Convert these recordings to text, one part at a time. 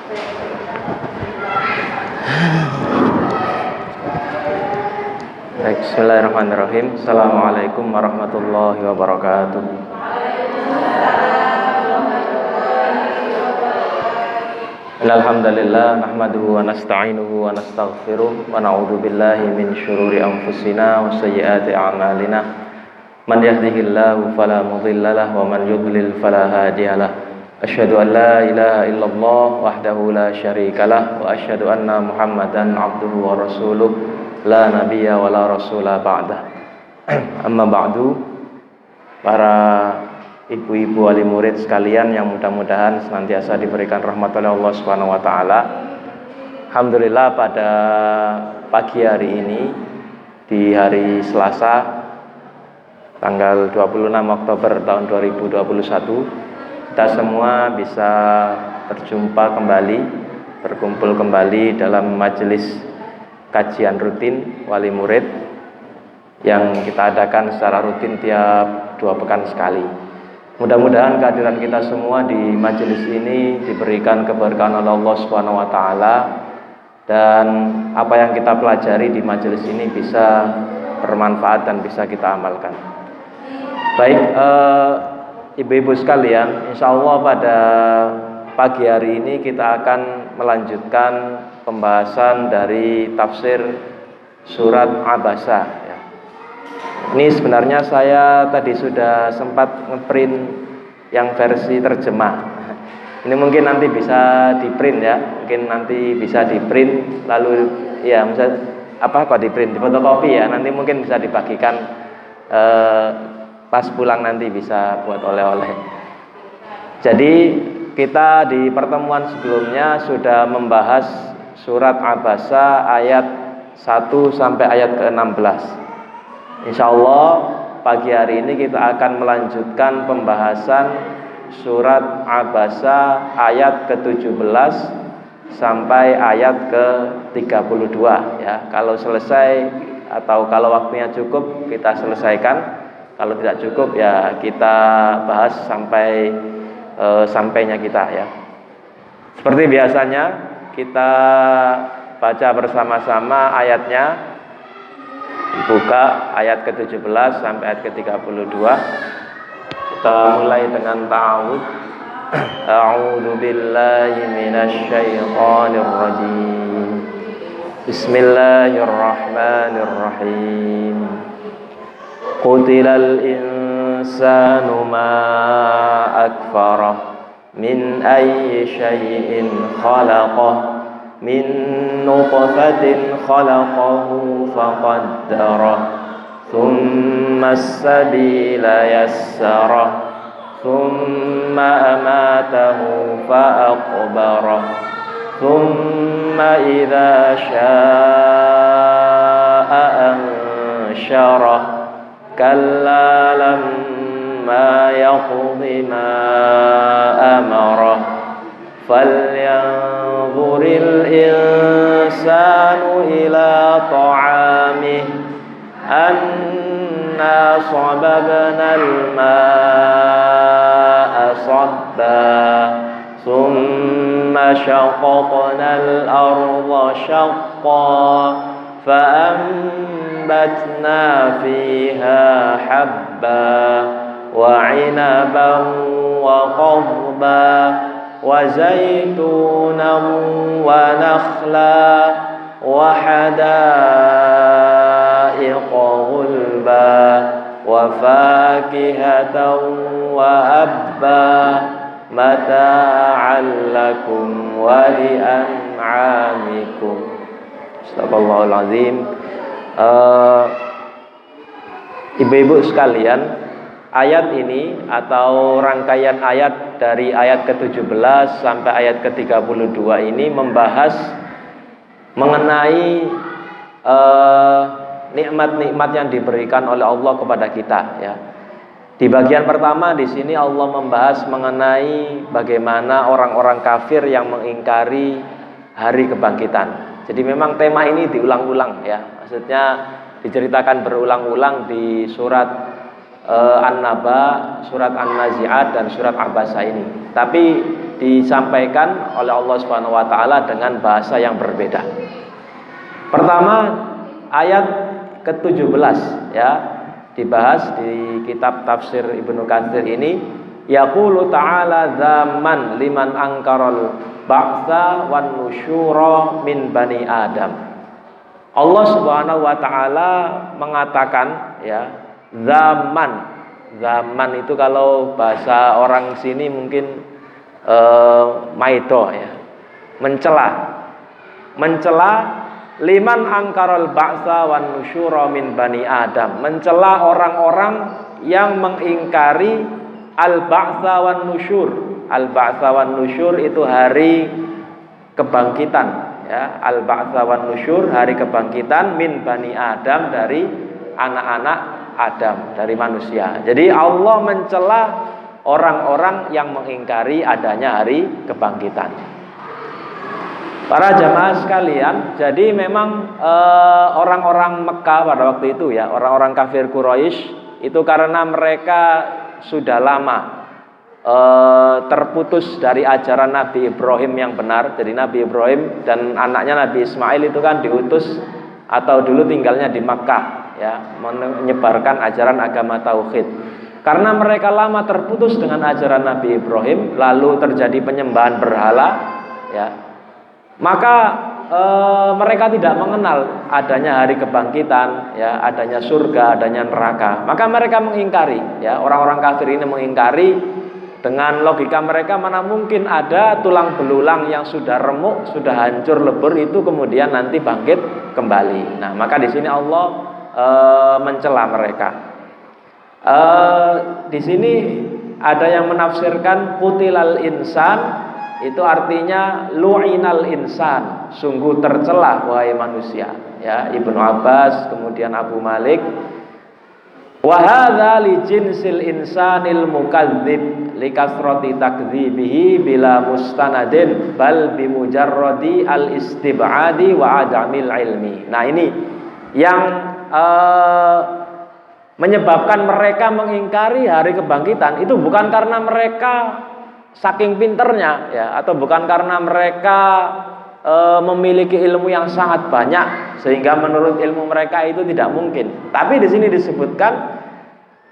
Baik, bismillahirrahmanirrahim. Assalamualaikum warahmatullahi wabarakatuh. Alhamdulillah nahmaduhu wa nasta'inuhu wa nastaghfiruh wa na'udzu billahi min syururi anfusina wa sayyiati a'malina. Man yahdihillahu fala mudhillalah wa man yudlil fala hadiyalah. Asyhadu an la ilaha illallah wahdahu la syarikalah wa asyhadu anna Muhammadan abduhu wa rasuluh la nabiyya wa la rasula ba'dah. Amma ba'du, para ibu-ibu wali murid sekalian yang mudah-mudahan senantiasa diberikan rahmat oleh Allah Subhanahu wa taala. Alhamdulillah pada pagi hari ini di hari Selasa tanggal 26 Oktober tahun 2021 kita semua bisa berjumpa kembali, berkumpul kembali dalam majelis kajian rutin wali murid yang kita adakan secara rutin tiap 2 pekan sekali. Mudah-mudahan kehadiran kita semua di majelis ini diberikan keberkahan oleh Allah Subhanahu wa taala dan apa yang kita pelajari di majelis ini bisa bermanfaat dan bisa kita amalkan. Baik, ibu-ibu sekalian, insyaallah pada pagi hari ini kita akan melanjutkan pembahasan dari tafsir surat Abasa. Ini sebenarnya saya tadi sudah sempat ngeprint yang versi terjemah. Ini mungkin nanti bisa di-print ya, mungkin nanti bisa di-print lalu ya di-print, difotokopi ya, nanti mungkin bisa dibagikan pas pulang nanti bisa buat oleh-oleh. Jadi kita di pertemuan sebelumnya sudah membahas surat Abasa ayat 1 sampai ayat ke-16. Insyaallah pagi hari ini kita akan melanjutkan pembahasan surat Abasa ayat ke-17 sampai ayat ke-32 ya. Kalau selesai atau kalau waktunya cukup kita selesaikan. Kalau tidak cukup ya kita bahas sampai sampainya kita ya. Seperti biasanya kita baca bersama-sama ayatnya. Buka ayat ke-17 sampai ayat ke-32. Kita mulai dengan ta'awudz. A'udzu billahi minasy syaithanir rajim. Bismillahirrahmanirrahim. Qutilal insanu ma akfarah min ayyi syai'in khalaqah min nutfatin khalaqahu faqaddarah thumma as-sabila yassarah thumma amatahu faaqbarah thumma idza syaa'a ansyarah kalla lamma yaqdi ma amarah فلينظر الإنسان إلى طعامه أنا صببنا الماء صبا ثم شققنا الأرض شقا فأنبتنا فيها حبا وعنبا وقضبا وزيتونا ونخلا وحدائق غلبا وفاكهة وأبا متاعا لكم ولأنعامكم. Astagfirullahal azim. Ibu-ibu sekalian, ayat ini atau rangkaian ayat dari ayat ke-17 sampai ayat ke-32 ini membahas mengenai nikmat-nikmat yang diberikan oleh Allah kepada kita ya. Di bagian pertama di sini Allah membahas mengenai bagaimana orang-orang kafir yang mengingkari hari kebangkitan. Jadi memang tema ini diulang-ulang ya. Maksudnya diceritakan berulang-ulang di surat An-Naba, surat An-Nazi'at dan surat Abasa ini. Tapi disampaikan oleh Allah Subhanahu wa taala dengan bahasa yang berbeda. Pertama, ayat ke-17 ya, dibahas di kitab tafsir Ibnu Katsir ini, yaqulu ta'ala zaman liman angkaral ba'tsa wan nusyura min bani Adam. Allah Subhanahu wa taala mengatakan ya, zaman itu kalau bahasa orang sini mungkin maido ya, mencela liman angkaral ba'tsa wan nusyura min bani Adam, mencela orang-orang yang mengingkari al-ba'tsa wan nusyur. Al-ba'tsa wan nusyur itu hari kebangkitan ya, al-ba'tsa wan nusyur, hari kebangkitan min bani Adam, dari anak-anak Adam, dari manusia. Jadi Allah mencela orang-orang yang mengingkari adanya hari kebangkitan. Para jamaah sekalian, jadi memang orang-orang Mekah pada waktu itu ya, orang-orang kafir Quraisy itu karena mereka sudah lama terputus dari ajaran Nabi Ibrahim yang benar. Jadi Nabi Ibrahim dan anaknya Nabi Ismail itu kan diutus atau dulu tinggalnya di Makkah ya, menyebarkan ajaran agama tauhid. Karena mereka lama terputus dengan ajaran Nabi Ibrahim, lalu terjadi penyembahan berhala ya, maka mereka tidak mengenal adanya hari kebangkitan ya, adanya surga, adanya neraka. Maka mereka mengingkari ya, orang-orang kafir ini mengingkari. Dengan logika mereka, mana mungkin ada tulang belulang yang sudah remuk, sudah hancur lebur itu kemudian nanti bangkit kembali. Nah, maka di sini Allah mencela mereka. Di sini ada yang menafsirkan qutilal insan, itu artinya lu'inal insan, sungguh tercela wahai manusia. Ya, Ibnu Abbas, kemudian Abu Malik. Wa hadza li jinsil insanil mukadzib li kasrati takdzibihi bila mustanadin bal bi mujarradi al istib'adi wa adamil ilmi. Nah, ini yang menyebabkan mereka mengingkari hari kebangkitan itu bukan karena mereka saking pinternya ya, atau bukan karena mereka memiliki ilmu yang sangat banyak sehingga menurut ilmu mereka itu tidak mungkin. Tapi di sini disebutkan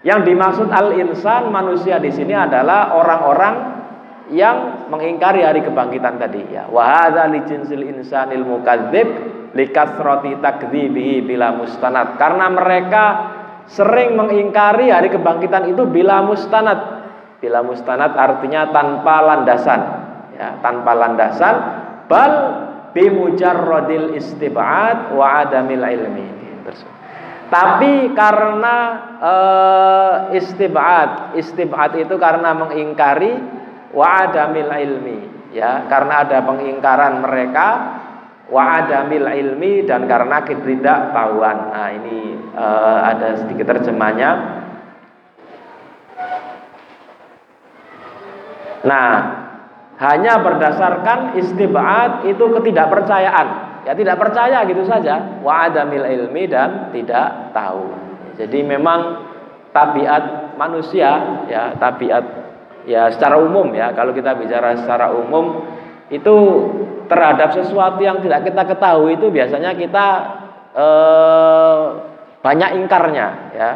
yang dimaksud al-insan, manusia di sini adalah orang-orang yang mengingkari hari kebangkitan tadi ya. Wa hadza li jinsil insanil mukadzib li kasrati takdzibihi bila mustanad. Karena mereka sering mengingkari hari kebangkitan itu bila mustanad. Bila mustanad artinya tanpa landasan ya, tanpa landasan. Bal bimujarradil istib'ad wa adamil ilmi. Tapi karena istib'ad itu karena mengingkari wa adamil ilmi ya, karena ada pengingkaran mereka, wa adamil ilmi, dan karena ketidaktahuan. Nah, ini ada sedikit terjemahnya. Nah, hanya berdasarkan istib'ad itu ketidakpercayaan ya, tidak percaya gitu saja, wa adamil ilmi, dan tidak tahu. Jadi memang tabiat manusia ya, tabiat ya secara umum ya, kalau kita bicara secara umum itu terhadap sesuatu yang tidak kita ketahui itu biasanya kita banyak ingkarnya ya.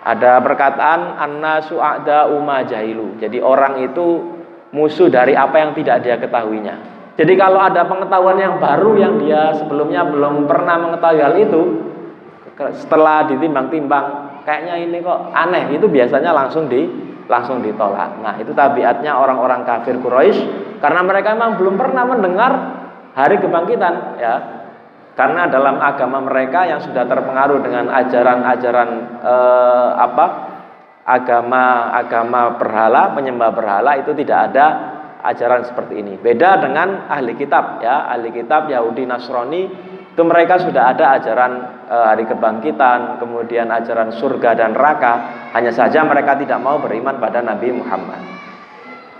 Ada perkataan annasu a'da'u ma jahilu. Jadi orang itu musuh dari apa yang tidak dia ketahuinya. Jadi kalau ada pengetahuan yang baru yang dia sebelumnya belum pernah mengetahui hal itu, setelah ditimbang-timbang kayaknya ini kok aneh, itu biasanya langsung ditolak. Nah, itu tabiatnya orang-orang kafir Quraisy, karena mereka memang belum pernah mendengar hari kebangkitan ya. Karena dalam agama mereka yang sudah terpengaruh dengan ajaran-ajaran agama berhala, penyembah berhala, itu tidak ada ajaran seperti ini. Beda dengan ahli kitab ya, ahli kitab Yahudi Nasrani itu mereka sudah ada ajaran hari kebangkitan, kemudian ajaran surga dan neraka. Hanya saja mereka tidak mau beriman pada Nabi Muhammad.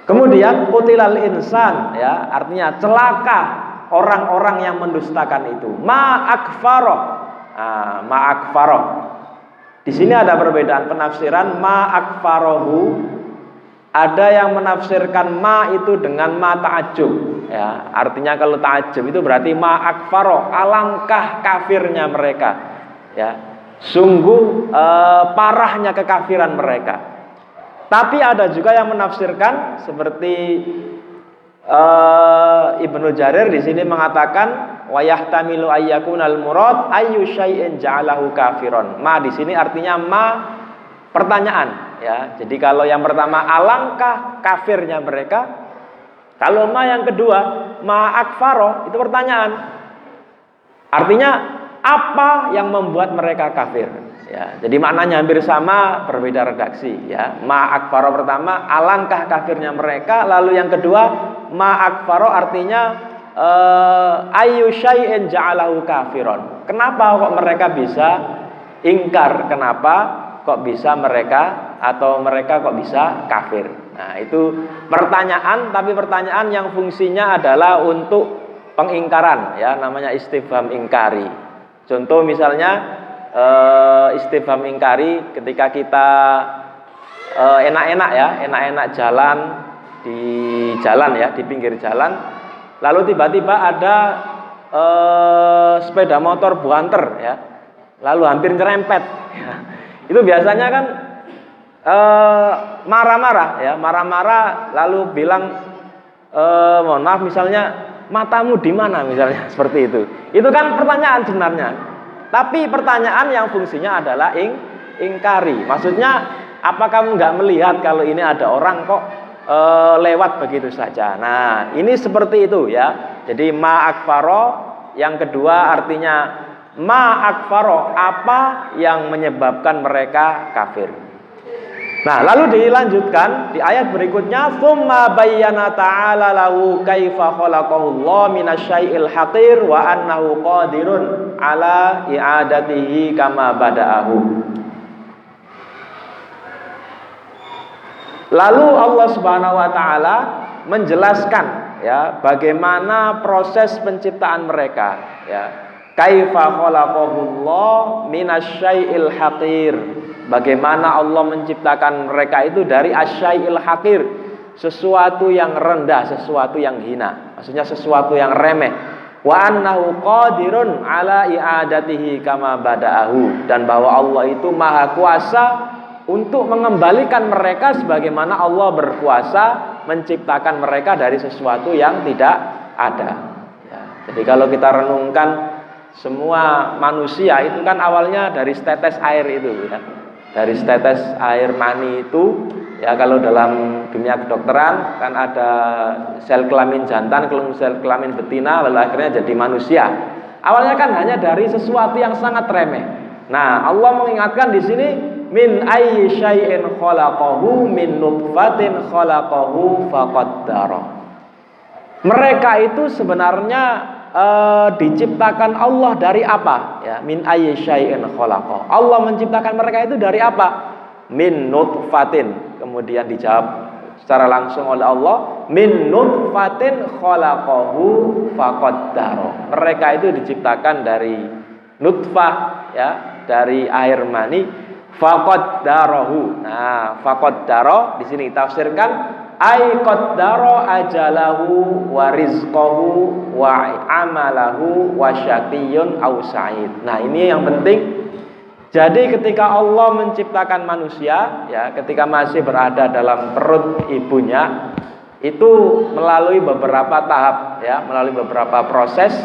Kemudian qutilal insan ya, artinya celaka orang-orang yang mendustakan itu. Ma'akfaroh. Ma'akfaroh. Di sini ada perbedaan penafsiran. Ma'akfarohu Ada yang menafsirkan ma itu dengan ma ta'ajjub, ya. Artinya kalau ta'ajjub itu berarti ma akfaro, alangkah kafirnya mereka, ya. Sungguh parahnya kekafiran mereka. Tapi ada juga yang menafsirkan seperti Ibnu Jarir di sini mengatakan wa yahtamilu ayyakunal murad ayyu syai'in ja'alahu kafiron. Ma di sini artinya ma pertanyaan, ya. Jadi kalau yang pertama alangkah kafirnya mereka, kalau ma yang kedua ma akfaro itu pertanyaan. Artinya apa yang membuat mereka kafir? Ya, jadi maknanya hampir sama, berbeda redaksi, ya. Ma akfaro pertama alangkah kafirnya mereka, lalu yang kedua ma akfaro artinya ayyu syai'in ja'alahu kafiron. Kenapa kok mereka bisa ingkar? Kenapa kok bisa mereka kok bisa kafir? Nah, itu pertanyaan, tapi pertanyaan yang fungsinya adalah untuk pengingkaran, ya, namanya istifham ingkari. Contoh misalnya istifham ingkari ketika kita enak-enak jalan di jalan, ya, di pinggir jalan, lalu tiba-tiba ada sepeda motor buanter, ya, lalu hampir nyerempet, ya. Itu biasanya kan marah-marah lalu bilang mohon maaf, misalnya matamu di mana, misalnya seperti itu. Itu kan pertanyaan sebenarnya. Tapi pertanyaan yang fungsinya adalah ingkari. Maksudnya, apa kamu nggak melihat kalau ini ada orang kok lewat begitu saja? Nah, ini seperti itu, ya. Jadi ma akfaro yang kedua artinya ma akfaro, apa yang menyebabkan mereka kafir. Nah, lalu dilanjutkan di ayat berikutnya, tsumma bayyana ta'ala lahu kaifa khalaqahu Allah minasyai'il haqir wa annahu qadirun ala i'adatihi kama bada'ahu. Lalu Allah Subhanahu wa taala menjelaskan, ya, bagaimana proses penciptaan mereka, ya. Kaifa khalaqahu Allah minasyai'il haqir. Bagaimana Allah menciptakan mereka itu dari asyai'il haqir, sesuatu yang rendah, sesuatu yang hina. Maksudnya sesuatu yang remeh. Wa annahu qadirun ala i'adatihi kama bada'ahu, dan bahwa Allah itu maha kuasa untuk mengembalikan mereka sebagaimana Allah berkuasa menciptakan mereka dari sesuatu yang tidak ada, ya. Jadi kalau kita renungkan, semua manusia itu kan awalnya dari setetes air itu, ya. Dari setetes air mani itu, ya, kalau dalam dunia kedokteran kan ada sel kelamin jantan, sel kelamin betina, lalu akhirnya jadi manusia. Awalnya kan hanya dari sesuatu yang sangat remeh. Nah, Allah mengingatkan di sini, min ayyi syai'in khalaqahu min nutfatin khalaqahu faqaddara. Mereka itu sebenarnya diciptakan Allah dari apa? Ya, min ayyi syai'in khalaqa. Allah menciptakan mereka itu dari apa? Min nutfatin. Kemudian dijawab secara langsung oleh Allah, min nutfatin khalaqahu faqaddara. Mereka itu diciptakan dari nutfah, ya, dari air mani, faqaddarahu. Nah, faqaddara di sini ditafsirkan ay qaddara ajalahu wa rizqahu wa amalahu wa syaqiyyun aw sa'id. Nah, ini yang penting. Jadi ketika Allah menciptakan manusia, ya, ketika masih berada dalam perut ibunya, itu melalui beberapa tahap, ya, melalui beberapa proses.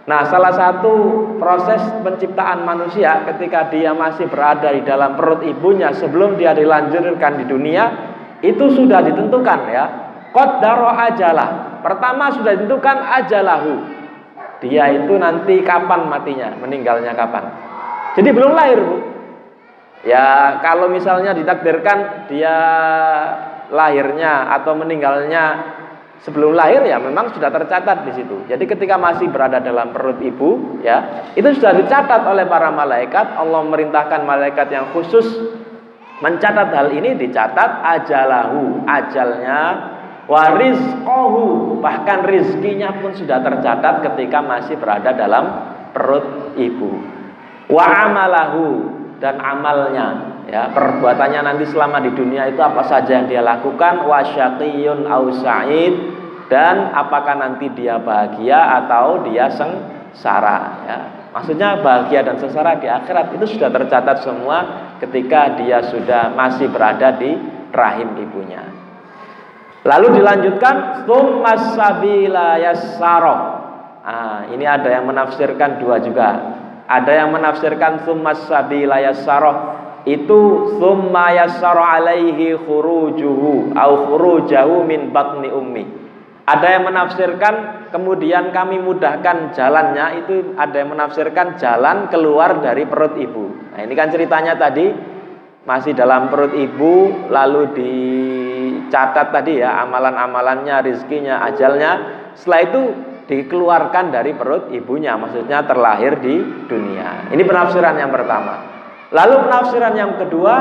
Nah, salah satu proses penciptaan manusia ketika dia masih berada di dalam perut ibunya sebelum dia dilanjutkan di dunia, itu sudah ditentukan, ya. Qaddara ajalah. Pertama sudah ditentukan ajalahu. Dia itu nanti kapan matinya, meninggalnya kapan. Jadi belum lahir, Bu. Ya, kalau misalnya ditakdirkan dia lahirnya atau meninggalnya sebelum lahir, ya memang sudah tercatat di situ. Jadi ketika masih berada dalam perut ibu, ya, itu sudah dicatat oleh para malaikat. Allah merintahkan malaikat yang khusus mencatat hal ini, dicatat ajalahu, ajalnya, wa rizqahu, bahkan rizkinya pun sudah tercatat ketika masih berada dalam perut ibu. Wa amalahu, dan amalnya, ya, perbuatannya nanti selama di dunia itu apa saja yang dia lakukan, wasyaqiyun au sa'id, dan apakah nanti dia bahagia atau dia sengsara, ya. Maksudnya bahagia dan sengsara di akhirat itu sudah tercatat semua ketika dia sudah masih berada di rahim ibunya. Lalu dilanjutkan tsummas sabila yassara. Ini ada yang menafsirkan dua juga. Ada yang menafsirkan tsummas sabila yassara itu tsumma yassara alaihi khurujuhu au khurujahu min batni ummi. Ada yang menafsirkan kemudian kami mudahkan jalannya, itu ada yang menafsirkan jalan keluar dari perut ibu. Nah, ini kan ceritanya tadi masih dalam perut ibu, lalu dicatat tadi ya amalan-amalannya, rizkinya, ajalnya. Setelah itu dikeluarkan dari perut ibunya, maksudnya terlahir di dunia. Ini penafsiran yang pertama. Lalu penafsiran yang kedua,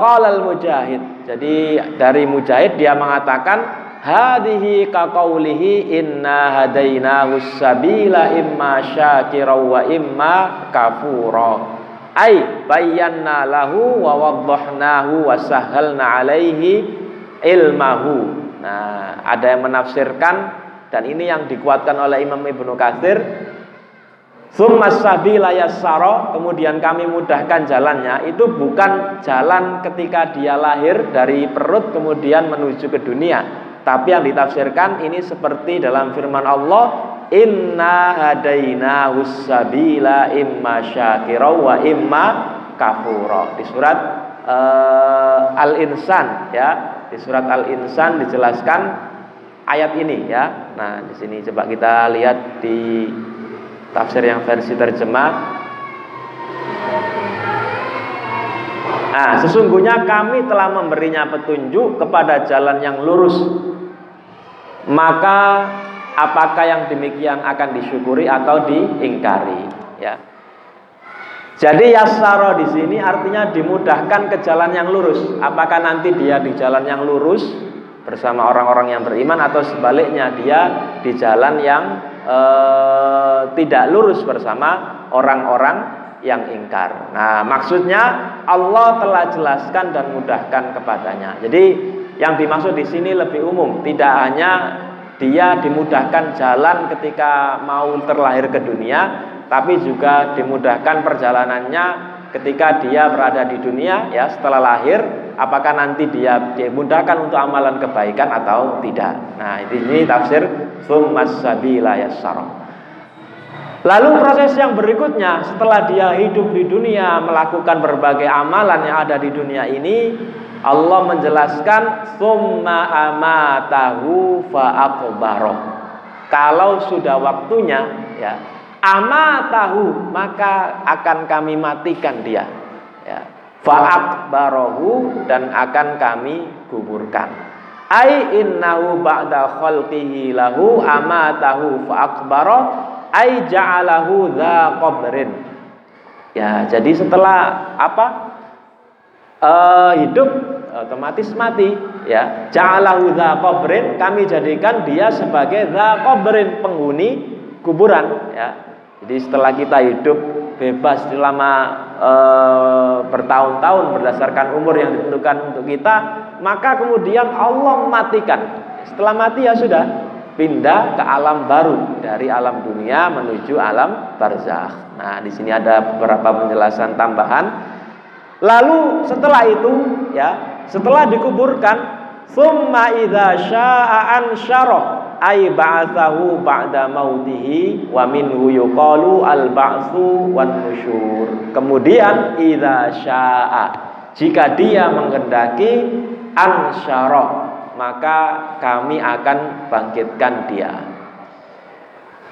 qalal Mujahid. Jadi dari Mujahid dia mengatakan hadhihi kaqaulihi inna hadainahus sabila imma syakira wa imma kafura. Ai bayyana lahu wa waddahnahu wa sahhalna alaihi ilmahu. Nah, ada yang menafsirkan, dan ini yang dikuatkan oleh Imam Ibnu Katsir, tsummas sabila yassara, kemudian kami mudahkan jalannya, itu bukan jalan ketika dia lahir dari perut kemudian menuju ke dunia, tapi yang ditafsirkan ini seperti dalam firman Allah, inna hadainahus sabila imma syakira wa imma kafura, di surat Al-Insan, ya. Di surat Al-Insan dijelaskan ayat ini, ya. Nah, di sini coba kita lihat di tafsir yang versi terjemah. Nah, sesungguhnya kami telah memberinya petunjuk kepada jalan yang lurus. Maka apakah yang demikian akan disyukuri atau diingkari, ya. Jadi yassara di sini artinya dimudahkan ke jalan yang lurus. Apakah nanti dia di jalan yang lurus bersama orang-orang yang beriman, atau sebaliknya dia di jalan yang tidak lurus bersama orang-orang yang ingkar. Nah, maksudnya Allah telah jelaskan dan mudahkan kepadanya. Jadi yang dimaksud di sini lebih umum, tidak hanya dia dimudahkan jalan ketika mau terlahir ke dunia, tapi juga dimudahkan perjalanannya ketika dia berada di dunia, ya, setelah lahir, apakah nanti dia dimudahkan untuk amalan kebaikan atau tidak. Nah, ini tafsir tsummas sabila yassara. Lalu proses yang berikutnya, setelah dia hidup di dunia melakukan berbagai amalan yang ada di dunia ini, Allah menjelaskan tsumma amatahu fa aqbara. Kalau sudah waktunya, ya, amatahu, maka akan kami matikan dia, ya. Fa'akbarahu, dan akan kami kuburkan. Ai innahu ba'da khalqihi lahu amatahu fa'akbara ai ja'alahu dza qabrin. Ya, jadi setelah hidup otomatis mati, ya. Ja'alahu dza qabrin, kami jadikan dia sebagai dza qabrin, penghuni kuburan, ya. Jadi setelah kita hidup bebas selama bertahun-tahun berdasarkan umur yang ditentukan untuk kita, maka kemudian Allah mematikan. Setelah mati ya sudah, pindah ke alam baru, dari alam dunia menuju alam barzakh. Nah, di sini ada beberapa penjelasan tambahan. Lalu setelah itu, ya, setelah dikuburkan, tsumma idza syaa'a ansyara ay ba'atsahu ba'da mautihi wa minhu yuqalu al-ba'tsu wan nusyur. Kemudian idza syaa'a, jika dia menghendaki, ansyara, maka kami akan bangkitkan dia.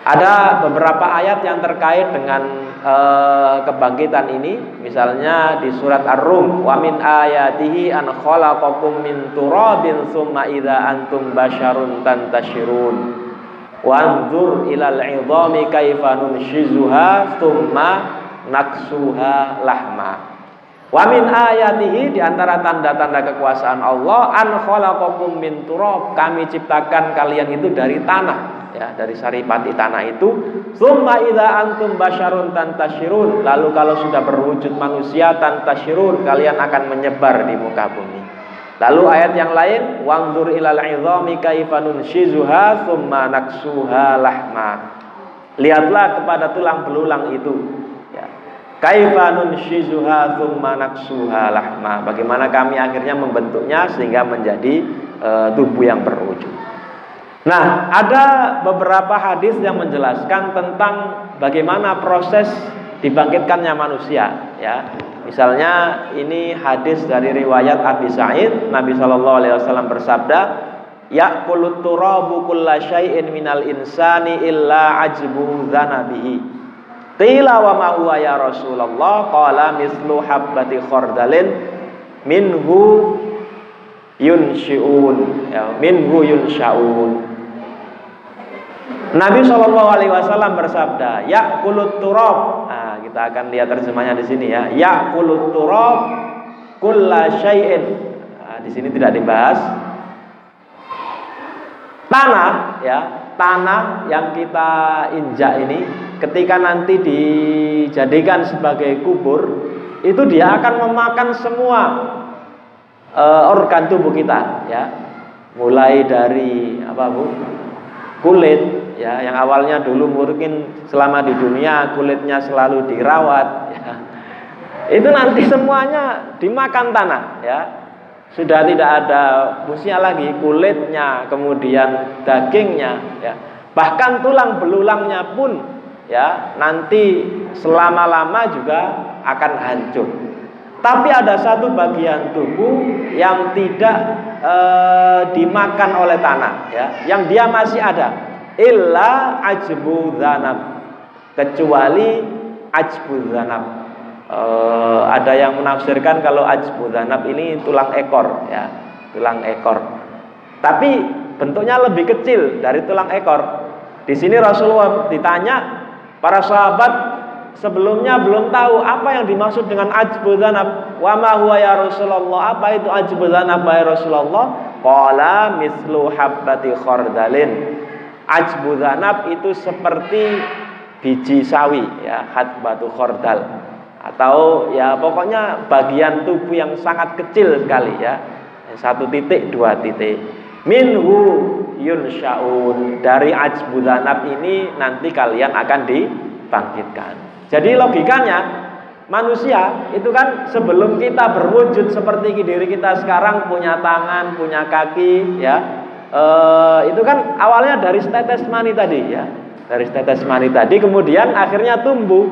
Ada beberapa ayat yang terkait dengan kebangkitan ini. Misalnya di surat Ar-Rum, wa min ayatihi an khalaqakum min turabin tsumma idza antum basyarun tantashirun wa anzur ilal 'idhami kaifa nunshizuha tsumma naksuha lahma. Wa min ayatihi, di antara tanda-tanda kekuasaan Allah, an khalaqakum min turab, kami ciptakan kalian itu dari tanah, ya. ya, dari saripati tanah itu. Tsumma idza antum basyarun tantashirun, lalu kalau sudah berwujud manusia, tantashirun, kalian akan menyebar di muka bumi. Lalu ayat yang lain, wanzur ilal 'idhami kaifa nunshizuha tsumma naksuha lahma. Lihatlah kepada tulang belulang itu, ya. Kaifa nunshizuha tsumma naksuha lahma. Bagaimana kami akhirnya membentuknya sehingga menjadi tubuh yang berwujud. Nah, ada beberapa hadis yang menjelaskan tentang bagaimana proses dibangkitkannya manusia, ya. Misalnya ini hadis dari riwayat Abi Sa'id, Nabi SAW bersabda, ya'kulut turabu kulla syai'in minal insani illa ajbu dzanabihi. Qila wa ma huwa ya Rasulullah? Qala mislu habbati khardalin minhu yunshi'un, ya, minhu yunshaun. Nabi SAW bersabda, ya'kulut turab. Nah, kita akan lihat terjemahnya di sini ya. Ya'kulut turab kulla syai'in. Nah, di sini tidak dibahas. Tanah, ya, tanah yang kita injak ini ketika nanti dijadikan sebagai kubur, itu dia akan memakan semua organ tubuh kita, ya. Mulai dari apa, Bu? Kulit, ya, yang awalnya dulu mungkin selama di dunia kulitnya selalu dirawat, ya. Itu nanti semuanya dimakan tanah, ya. Sudah tidak ada fungsinya lagi, kulitnya, kemudian dagingnya, ya. Bahkan tulang belulangnya pun, ya, nanti selama-lama juga akan hancur. Tapi ada satu bagian tubuh yang tidak dimakan oleh tanah, ya, yang dia masih ada. Illa ajbu dzanab, kecuali ajbu dzanab. Ada yang menafsirkan kalau ajbu dzanab ini tulang ekor, ya, tulang ekor. Tapi bentuknya lebih kecil dari tulang ekor. Di sini Rasulullah ditanya, para sahabat sebelumnya belum tahu apa yang dimaksud dengan ajbu dzanab. Wa ma huwa ya Rasulullah? Apa itu ajbu dzanab ya Rasulullah? Qala mislu habbati khardalin. Ajbu dzanab itu seperti biji sawi, ya, habbatu khardal. Atau ya pokoknya bagian tubuh yang sangat kecil sekali, ya. 1 titik, 2 titik. Minhu yunshaun. Dari ajbu dzanab ini nanti kalian akan dibangkitkan. Jadi logikanya manusia itu kan sebelum kita berwujud seperti diri kita sekarang, punya tangan, punya kaki, ya, itu kan awalnya dari setetes mani tadi, ya, dari setetes mani tadi, kemudian akhirnya tumbuh,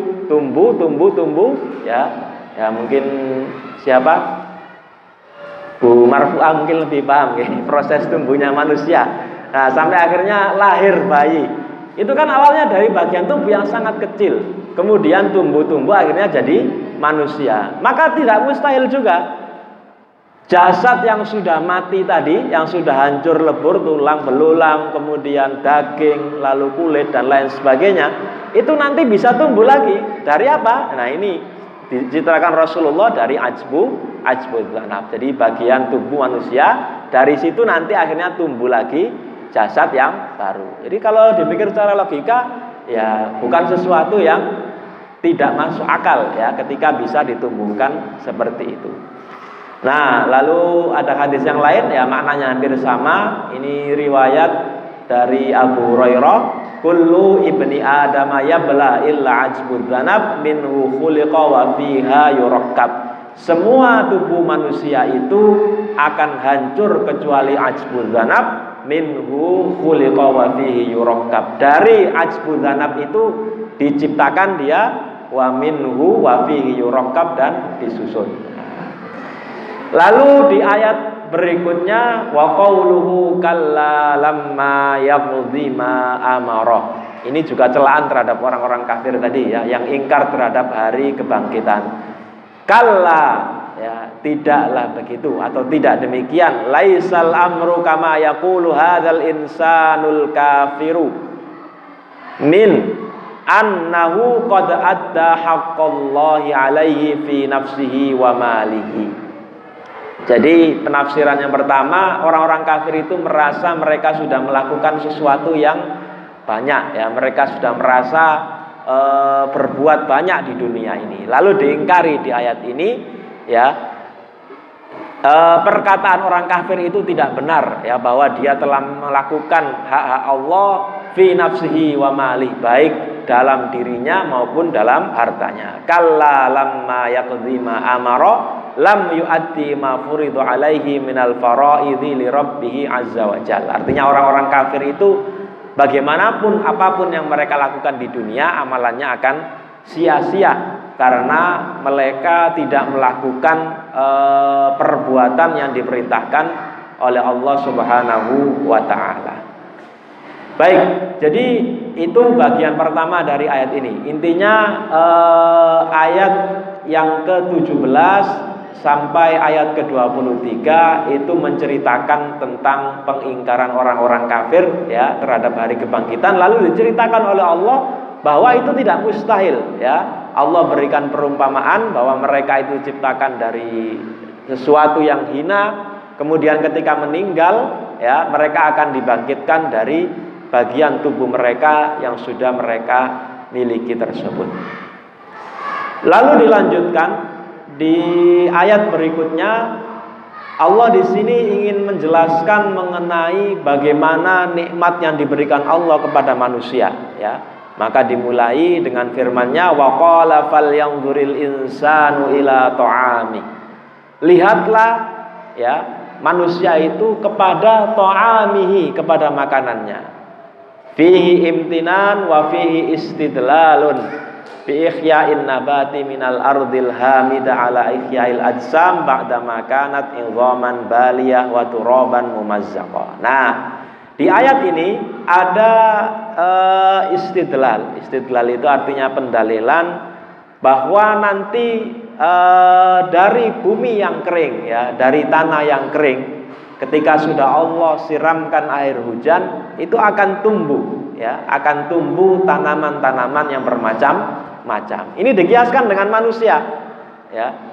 ya, ya mungkin siapa, Bu Marfu'ah mungkin lebih paham, ya, proses tumbuhnya manusia. Nah, sampai akhirnya lahir bayi. Itu kan awalnya dari bagian tubuh yang sangat kecil, kemudian tumbuh akhirnya jadi manusia. Maka tidak mustahil juga jasad yang sudah mati tadi, yang sudah hancur lebur, tulang belulang, kemudian daging, lalu kulit dan lain sebagainya, itu nanti bisa tumbuh lagi. Dari apa? Nah, ini dicitrakan Rasulullah dari ajbu dzanab. Jadi bagian tubuh manusia, dari situ nanti akhirnya tumbuh lagi jasad yang baru. Jadi kalau dipikir secara logika, ya bukan sesuatu yang tidak masuk akal, ya, ketika bisa ditumbuhkan seperti itu. Nah, lalu ada hadis yang lain, ya, maknanya hampir sama. Ini riwayat dari Abu Hurairah, kullu ibni Adam yabla illa ajbud dzanab minhu khuliqa wa fiha yurakkab. Semua tubuh manusia itu akan hancur kecuali ajbud dzanab, minhu khuliqa wa fihi yurakkab. Dari ajbu dzanab itu diciptakan dia, wa minhu wa fihi yurakkab, dan disusun. Lalu di ayat berikutnya, wa qauluhu kalla lamma yaqdi ma amara. Ini juga celaan terhadap orang-orang kafir tadi, ya, yang ingkar terhadap hari kebangkitan. Kalla, ya, tidaklah begitu atau tidak demikian. Laisal amru kama yaqulu hadzal insanul kafiru min annahu qad adda haqqallahi alaihi fi nafsihi wa malihi. Jadi penafsiran yang pertama, orang-orang kafir itu merasa mereka sudah melakukan sesuatu yang banyak ya, mereka sudah merasa berbuat banyak di dunia ini. Lalu diingkari di ayat ini ya, perkataan orang kafir itu tidak benar ya, bahwa dia telah melakukan hak-hak Allah fi nafsihi wa mali, baik dalam dirinya maupun dalam hartanya. Kalla lamma yaqdi ma amara lam yu'addi ma furidu alaihi minal faraidhi li rabbih azza wa jalla. Artinya orang-orang kafir itu bagaimanapun apapun yang mereka lakukan di dunia, amalannya akan sia-sia karena mereka tidak melakukan perbuatan yang diperintahkan oleh Allah Subhanahu wa taala. Baik, jadi itu bagian pertama dari ayat ini. Intinya ayat yang ke-17 sampai ayat ke-23 itu menceritakan tentang pengingkaran orang-orang kafir ya terhadap hari kebangkitan. Lalu diceritakan oleh Allah bahwa itu tidak mustahil ya. Allah berikan perumpamaan bahwa mereka itu diciptakan dari sesuatu yang hina, kemudian ketika meninggal ya mereka akan dibangkitkan dari bagian tubuh mereka yang sudah mereka miliki tersebut. Lalu dilanjutkan di ayat berikutnya, Allah di sini ingin menjelaskan mengenai bagaimana nikmat yang diberikan Allah kepada manusia ya. Maka dimulai dengan firman-Nya, wa qala falyanzuril insanu ila ta'ami. Lihatlah ya manusia itu kepada ta'amihi, kepada makanannya. Fihi imtinan wa fihi istidlalun bi ihya'in nabati minal ardil hamida ala ihya'il ajsam ba'da ma kanat idhaman baliyah wa turaban mumazzaqa. Nah, di ayat ini ada istidlal. Istidlal itu artinya pendalilan bahwa nanti dari bumi yang kering ya, dari tanah yang kering, ketika sudah Allah siramkan air hujan, itu akan tumbuh ya, akan tumbuh tanaman-tanaman yang bermacam-macam. Ini dikiaskan dengan manusia ya.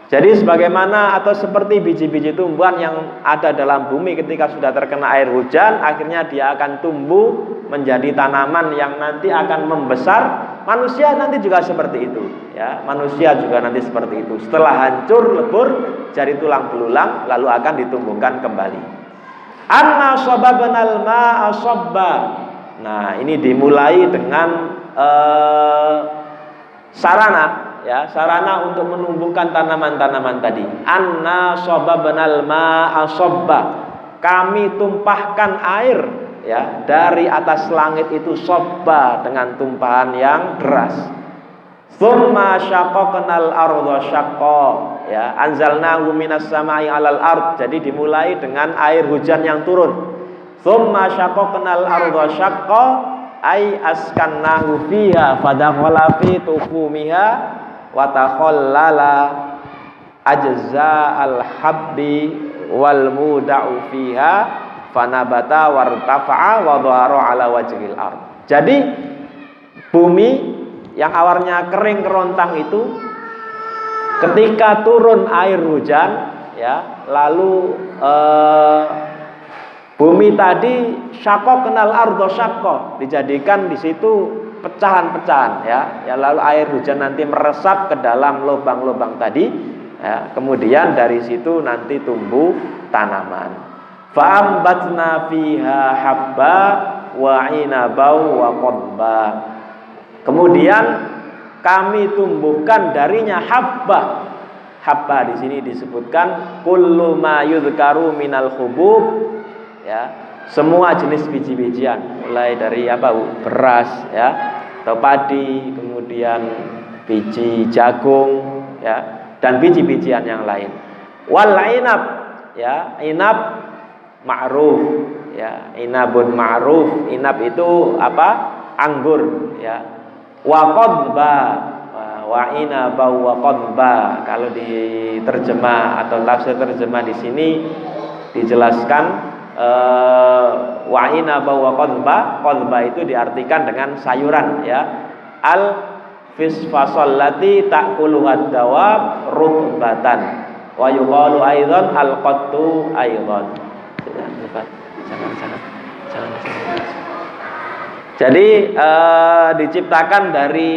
Jadi sebagaimana atau seperti biji-biji tumbuhan yang ada dalam bumi ketika sudah terkena air hujan, akhirnya dia akan tumbuh menjadi tanaman yang nanti akan membesar. Manusia nanti juga seperti itu ya. Manusia juga nanti seperti itu. Setelah hancur lebur jadi tulang belulang, lalu akan ditumbuhkan kembali. Anna sababnal ma'a sabba. Nah, ini dimulai dengan sarana ya, sarana untuk menumbuhkan tanaman-tanaman tadi. Anna sababnal ma'a sabba. Kami tumpahkan air ya dari atas langit itu sabba, dengan tumpahan yang deras. Tsumma syaqaqnal ardha syaqqa ya, anzalnahu minas sama'i 'alal ard. Jadi dimulai dengan air hujan yang turun. Tsumma syaqaqnal ardha syaqqa ay askannahu fiha fadakhala fi tufumiha wa takhallala ajza'al habbi wal muda'u fiha fanabata wartafa'a wa dhahara 'ala wajhil ard. Jadi bumi yang awalnya kering kerontang itu ketika turun air hujan ya, lalu bumi tadi syaqaqnal ardha syaqqa, dijadikan di situ pecahan-pecahan ya. Ya, lalu air hujan nanti meresap ke dalam lubang-lubang tadi ya, kemudian dari situ nanti tumbuh tanaman. Fa'ambatna fiha habba wa 'inabau wa qadba. Kemudian kami tumbuhkan darinya habba. Habba di sini disebutkan kullu ma yudhkaru minal khubub ya, semua jenis biji-bijian, mulai dari beras ya, atau padi, kemudian biji jagung ya, dan biji-bijian yang lain. Wal inab ya, inab ma'ruf ya, inabun ma'ruf. Inab itu anggur ya. Wa qadba wa inaba wa qadba. Kalau diterjemah atau tafsir terjemah di sini dijelaskan wa inaba wa qadba. Qadba itu diartikan dengan sayuran ya. Al fisfasallati ta'kuluhad dawab rutbatan wa yuqalu aidan al qattu aidan. Jangan. Jadi diciptakan dari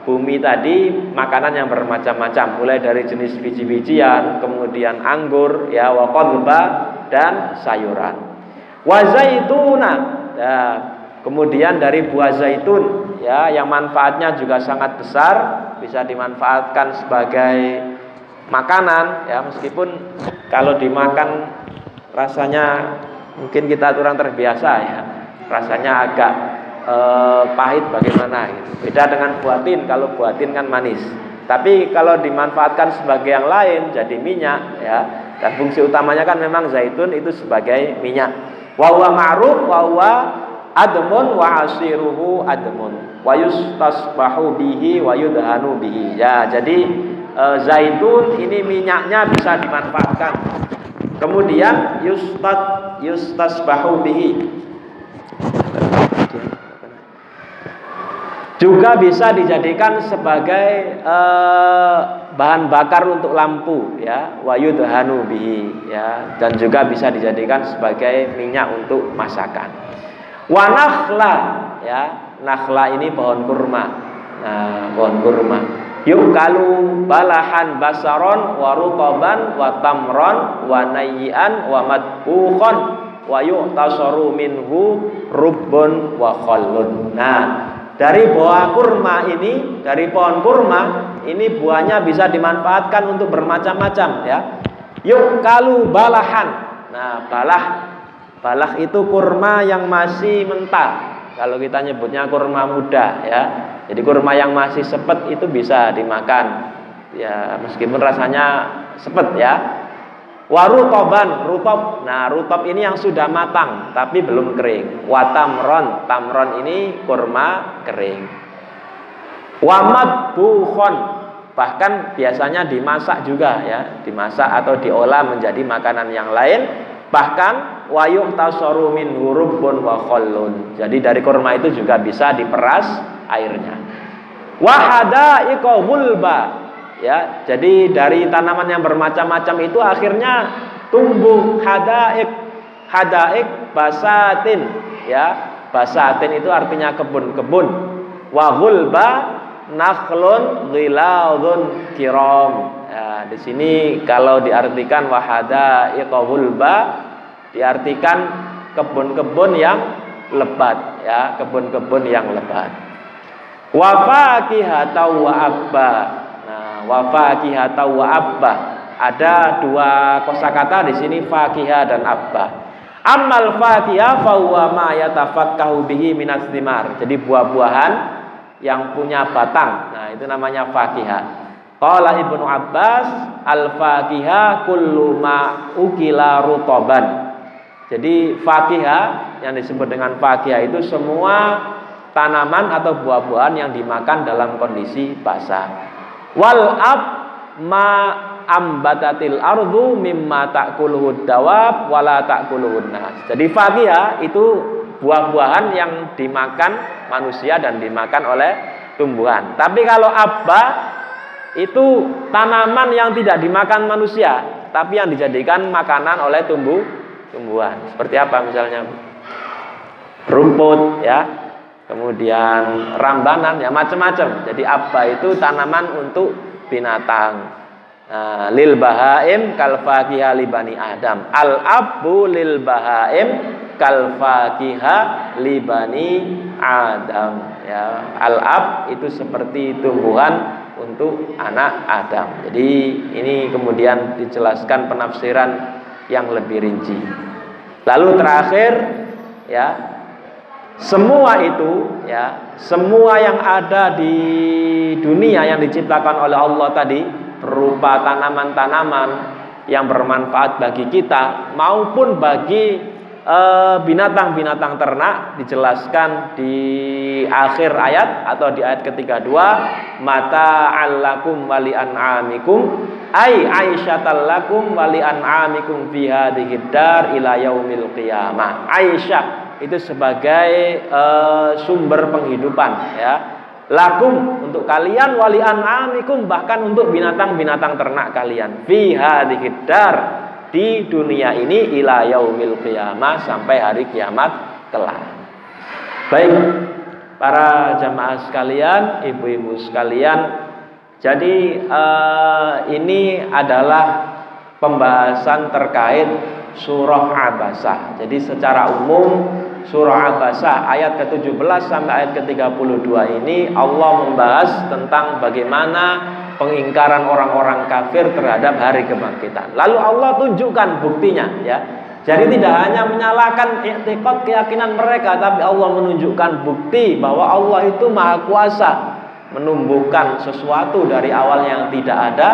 bumi tadi makanan yang bermacam-macam, mulai dari jenis biji-bijian, kemudian anggur, ya, wa qadba, dan sayuran. Wa zaituna, ya, kemudian dari buah zaitun, ya, yang manfaatnya juga sangat besar, bisa dimanfaatkan sebagai makanan, ya, meskipun kalau dimakan rasanya mungkin kita kurang terbiasa, ya, rasanya agak pahit bagaimana gitu. Beda dengan buatin, kalau buatin kan manis. Tapi kalau dimanfaatkan sebagai yang lain jadi minyak, ya. Dan fungsi utamanya kan memang zaitun itu sebagai minyak. Wa huwa ma'ruf wa huwa admun wa asiruhu admun wa yustasbahu bihi wa yudhanu bihi. Ya, jadi zaitun ini minyaknya bisa dimanfaatkan. Kemudian yustasbahu bihi, juga bisa dijadikan sebagai bahan bakar untuk lampu, ya, wa yudhanu bihi, ya, dan juga bisa dijadikan sebagai minyak untuk masakan. Wa nakhla, ya, nakhla ini pohon kurma. Nah, pohon kurma. Yukalu balahan basaron wa rutaban wa tamron wa nayyian wa madbukhon wa yu'tasaru minhu rubbun wa khallun. Nah, dari buah kurma ini, dari pohon kurma ini buahnya bisa dimanfaatkan untuk bermacam-macam, ya. Yukalu balahan. Nah, balah itu kurma yang masih mentah. Kalau kita nyebutnya kurma muda, ya. Jadi kurma yang masih sepet itu bisa dimakan, ya, meskipun rasanya sepet, ya. Warutoban, rutob. Nah, rutob ini yang sudah matang tapi belum kering. Watamron, tamron ini kurma kering. Wamadbukhon, bahkan biasanya dimasak juga, ya, dimasak atau diolah menjadi makanan yang lain. Bahkan wayuh tasoru min hurubun wa khallun. Jadi dari kurma itu juga bisa diperas airnya. Wahada'iqa hulba, ya, jadi dari tanaman yang bermacam-macam itu akhirnya tumbuh hadaik. Hadaik basatin, ya, basatin itu artinya kebun-kebun. Wa hulba nakhlun ghiladun kiram. Ya, di sini kalau diartikan wahada'iqa hulba diartikan kebun-kebun yang lebat, ya, kebun-kebun yang lebat. Wa fakihata wa abba. Nah, wa fakihata wa abba, ada dua kosakata di sini, fakihah dan abba. Amal fakihah fa huwa ma yatafakkahu bihi minas thimar. Jadi buah-buahan yang punya batang. Nah, itu namanya fakihah. Qala Ibnu Abbas, al-fakihah kullu ma ukila rutaban. Jadi fakihah, yang disebut dengan fakihah itu semua tanaman atau buah-buahan yang dimakan dalam kondisi basah. Wal ab ma ambatatil ardu mimma ta'kuluhud dawab wala ta'kuluhun nas. Jadi fakihah itu buah-buahan yang dimakan manusia dan dimakan oleh tumbuhan. Tapi kalau abba itu tanaman yang tidak dimakan manusia, tapi yang dijadikan makanan oleh tumbuhan. Seperti apa misalnya? Rumput, ya. Kemudian rambanan, ya, macam-macam. Jadi abba itu tanaman untuk binatang. Lil bahaim kal fakiha li bani Adam. Al abbu lil bahaim kal fakiha li bani Adam, ya. Al ab itu seperti tumbuhan untuk anak Adam. Jadi ini kemudian dijelaskan penafsiran yang lebih rinci. Lalu terakhir, ya, semua itu, ya, semua yang ada di dunia yang diciptakan oleh Allah tadi berupa tanaman-tanaman yang bermanfaat bagi kita maupun bagi binatang-binatang ternak, dijelaskan di akhir ayat atau di ayat ketiga dua, mata'allakum wali an'amikum ay aisyatal lakum wali an'amikum fi hadhihi dar ila yaumil qiyamah. Aisyah itu sebagai sumber penghidupan, ya, lakum untuk kalian, wali an'amikum bahkan untuk binatang-binatang ternak kalian, fi hadhihi dar di dunia ini ila yaumil qiyamah sampai hari kiamat kelak. Baik, para jamaah sekalian, ibu-ibu sekalian, jadi ini adalah pembahasan terkait surah Abasah. Jadi secara umum surah Abasah ayat ke-17 sampai ayat ke-32 ini Allah membahas tentang bagaimana pengingkaran orang-orang kafir terhadap hari kebangkitan. Lalu Allah tunjukkan buktinya, ya. Jadi tidak hanya menyalahkan i'tiqad keyakinan mereka, tapi Allah menunjukkan bukti bahwa Allah itu maha kuasa menumbuhkan sesuatu dari awalnya yang tidak ada,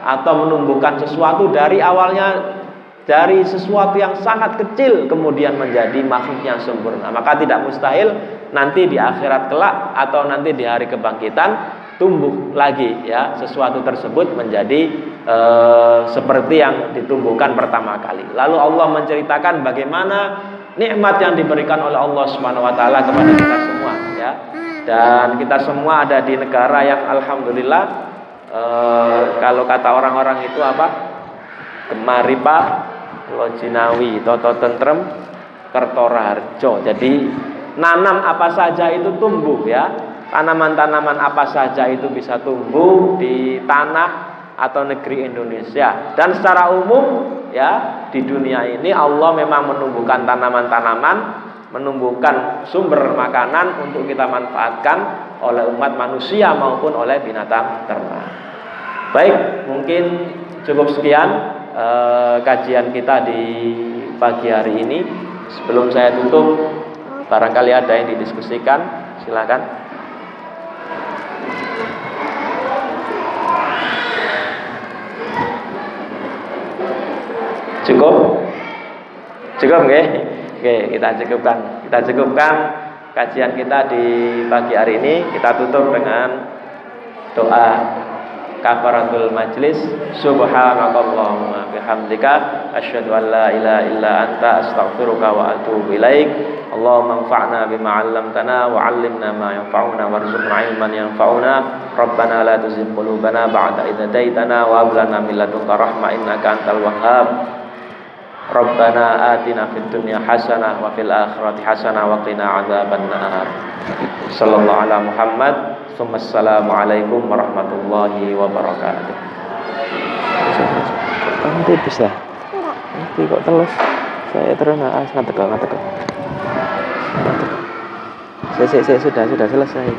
atau menumbuhkan sesuatu dari awalnya dari sesuatu yang sangat kecil kemudian menjadi makhluk yang sempurna. Maka tidak mustahil nanti di akhirat kelak atau nanti di hari kebangkitan tumbuh lagi, ya, sesuatu tersebut menjadi seperti yang ditumbuhkan pertama kali. Lalu Allah menceritakan bagaimana nikmat yang diberikan oleh Allah Subhanahu wa taala kepada kita semua, ya. Dan kita semua ada di negara yang alhamdulillah, kalau kata orang-orang itu apa? Kemaripa, Pulau Jinawi, Toto Tentrem, Kertora Harjo. Jadi nanam apa saja itu tumbuh, ya. Tanaman-tanaman apa saja itu bisa tumbuh di tanah atau negeri Indonesia. Dan secara umum, ya, di dunia ini Allah memang menumbuhkan tanaman-tanaman, menumbuhkan sumber makanan untuk kita manfaatkan oleh umat manusia maupun oleh binatang ternak. Baik, mungkin cukup sekian kajian kita di pagi hari ini. Sebelum saya tutup, barangkali ada yang didiskusikan, silakan. Cukup nggih? Oke, kita cukupkan kajian kita di pagi hari ini. Kita tutup dengan doa kafaratul majlis. Subhanakallahumma bihamdika asyhadu an la ilaha illa anta astaghfiruka wa atubu ilaik. Allahumma anfa'na bima 'allamtana wa 'allimna ma yanfa'una warzuqna 'ilman yanfa'una. Rabbana la tuzigh qulubana ba'da idh hadaitana wa hab lana min ladunka rahmah innaka antal wahhab. Rabbana atina fid dunya hasanah wa fil akhirati hasanah wa qina adzabannar. Sallallahu ala Muhammad. Assalamualaikum warahmatullahi wabarakatuh. Nanti bisa. Nanti kok terus. Saya terus nggak teko. Saya sudah selesai.